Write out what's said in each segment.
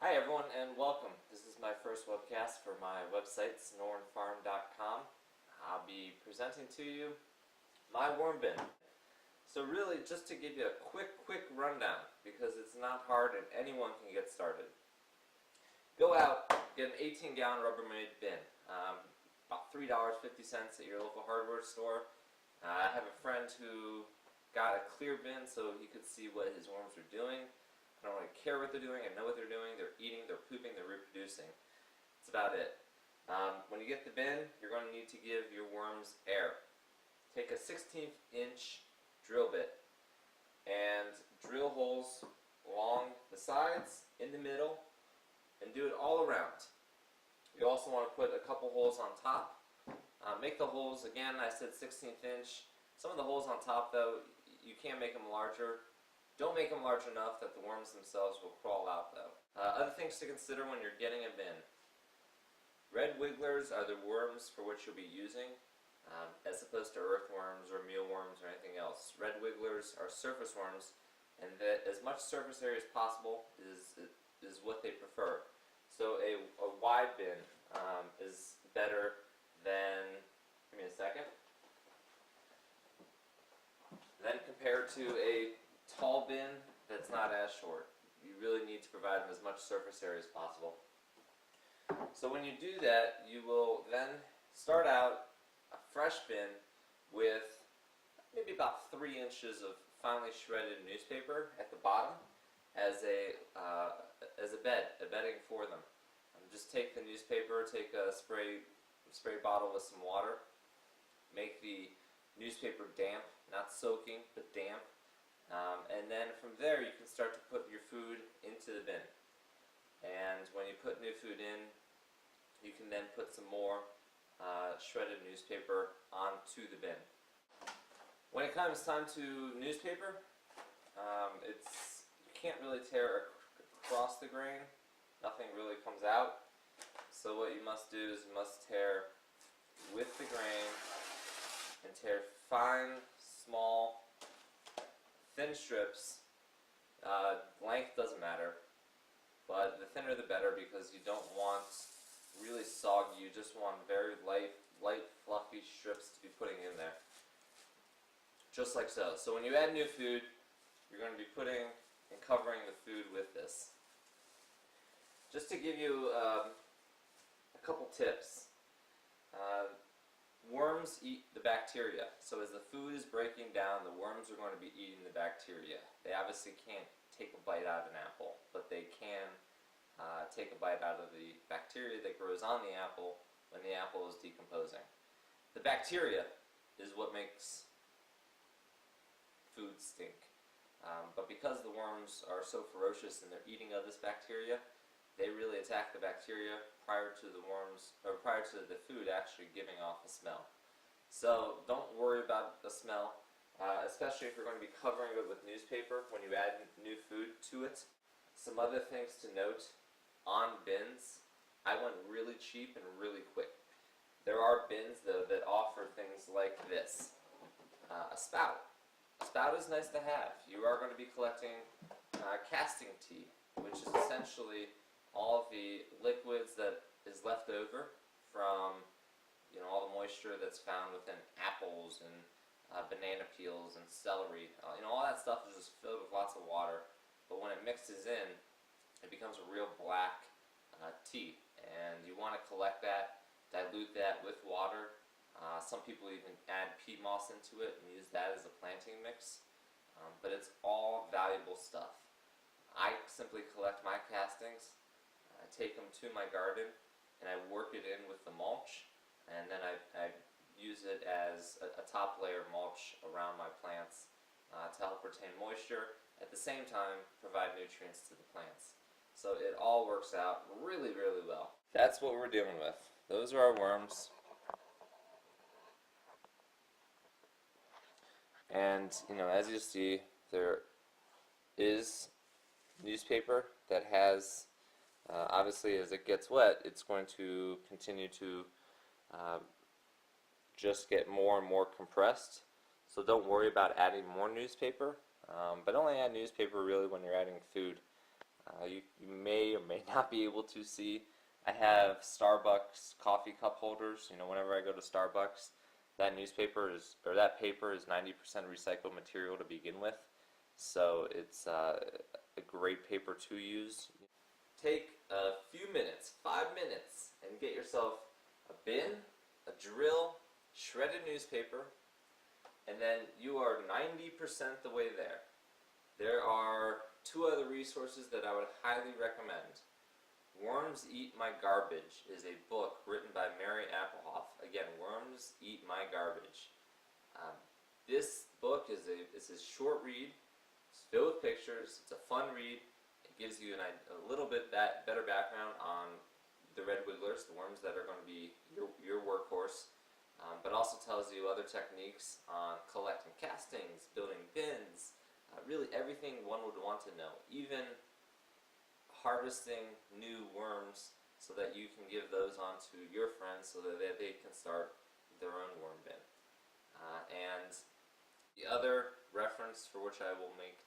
Hi everyone and welcome. This is my first webcast for my website, SonoranFarm.com. I'll be presenting to you my worm bin. So really just to give you a quick rundown, because it's not hard and anyone can get started. Go out, get an 18-gallon Rubbermaid bin, about $3.50 at your local hardware store. I have a friend who got a clear bin so he could see what his worms are doing. I don't really care what they're doing, I know what they're doing, they're eating, they're pooping, they're reproducing. That's about it. When you get the bin, you're going to need to give your worms air. Take a 16th-inch drill bit and drill holes along the sides, in the middle, and do it all around. You also want to put a couple holes on top. Make the holes, again, I said 16th inch. Some of the holes on top, though, you can make them larger. Don't make them large enough that the worms themselves will crawl out, though. Other things to consider when you're getting a bin. Red wigglers are the worms for which you'll be using, as opposed to earthworms or mealworms or anything else. Red wigglers are surface worms, and that as much surface area as possible is what they prefer. So a wide bin is better than, give me a second, then compared to a tall bin that's not as short. You really need to provide them as much surface area as possible. So when you do that, you will then start out a fresh bin with maybe about 3 inches of finely shredded newspaper at the bottom as a bedding for them. Just take the newspaper, take a spray bottle with some water, make the newspaper damp, not soaking, but damp. And then from there you can start to put your food into the bin. And when you put new food in, you can then put some more shredded newspaper onto the bin. When it comes time to newspaper, you can't really tear across the grain. Nothing really comes out. So what you must do is you must tear with the grain and tear fine, small, thin strips. Length doesn't matter, but the thinner the better, because you don't want really soggy, you just want very light, fluffy strips to be putting in there. Just like so. So when you add new food, you're going to be putting and covering the food with this. Just to give you a couple tips. Worms eat the bacteria, so as the food is breaking down, the worms are going to be eating the bacteria. They obviously can't take a bite out of an apple, but they can take a bite out of the bacteria that grows on the apple when the apple is decomposing. The bacteria is what makes food stink. But because the worms are so ferocious in their eating of this bacteria, they really attack the bacteria prior to the food actually giving off a smell. So don't worry about the smell, especially if you're going to be covering it with newspaper when you add new food to it. Some other things to note on bins: I went really cheap and really quick. There are bins though that offer things like this, a spout. A spout is nice to have. You are going to be collecting casting tea, which is essentially all of the liquids that is left over from all the moisture that's found within apples and banana peels and celery. All that stuff is just filled with lots of water, but when it mixes in, it becomes a real black tea, and you want to collect that, dilute that with water. Some people even add peat moss into it and use that as a planting mix, but it's all valuable stuff. I simply collect my castings, I take them to my garden, and I work it in with the mulch, and then I use it as a top layer of mulch around my plants to help retain moisture, at the same time provide nutrients to the plants. So it all works out really well. That's what we're dealing with. Those are our worms. And as you see, there is newspaper that has, obviously as it gets wet, it's going to continue to just get more and more compressed. So don't worry about adding more newspaper, but only add newspaper really when you're adding food. You may or may not be able to see, I have Starbucks coffee cup holders. You know, whenever I go to Starbucks, that that paper is 90% recycled material to begin with. So it's a great paper to use. Take a few minutes, 5 minutes, and get yourself a bin, a drill, shredded newspaper, and then you are 90% the way there. There are two other resources that I would highly recommend. Worms Eat My Garbage is a book written by Mary Applehoff. Again, Worms Eat My Garbage. This book is a short read. It's filled with pictures. It's a fun read. It gives you a little bit better background on the red wigglers, the worms that are going to be your workhorse, but also tells you other techniques on collecting castings, building bins, really everything one would want to know, even harvesting new worms so that you can give those on to your friends so that they can start their own worm bin. And the other reference for which I will make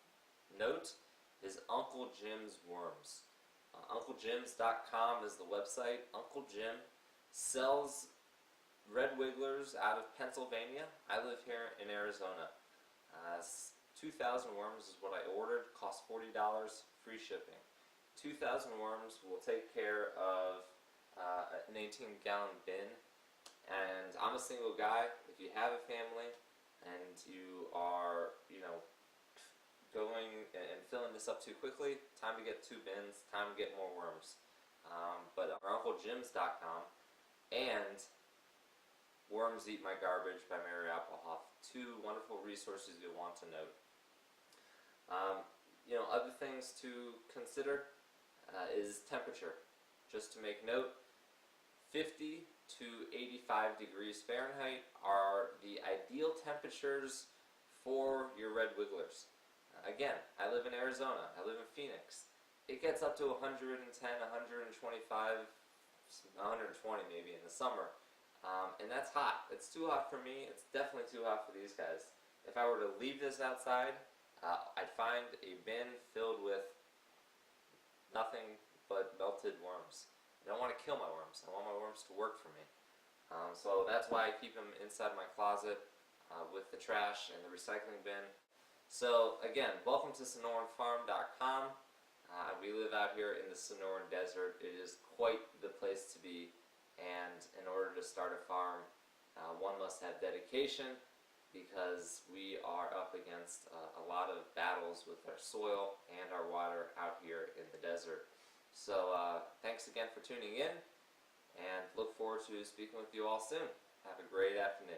note is Uncle Jim's Worms. UncleJims.com is the website. Uncle Jim sells red wigglers out of Pennsylvania. I live here in Arizona. 2,000 worms is what I ordered. Cost $40, free shipping. 2,000 worms will take care of an 18-gallon bin. And I'm a single guy. If you have a family and you are, going and filling this up too quickly, time to get 2 bins, time to get more worms. But our UncleJims.com and Worms Eat My Garbage by Mary Applehoff, 2 wonderful resources you'll want to note. Other things to consider is temperature. Just to make note, 50 to 85 degrees Fahrenheit are the ideal temperatures for your red wigglers. Again, I live in Arizona. I live in Phoenix. It gets up to 110, 125, 120 maybe in the summer. And that's hot. It's too hot for me. It's definitely too hot for these guys. If I were to leave this outside, I'd find a bin filled with nothing but melted worms. I don't want to kill my worms. I want my worms to work for me. So that's why I keep them inside my closet with the trash and the recycling bin. So again, welcome to SonoranFarm.com. We live out here in the Sonoran Desert. It is quite the place to be, and in order to start a farm, one must have dedication, because we are up against a lot of battles with our soil and our water out here in the desert. So thanks again for tuning in, and look forward to speaking with you all soon. Have a great afternoon.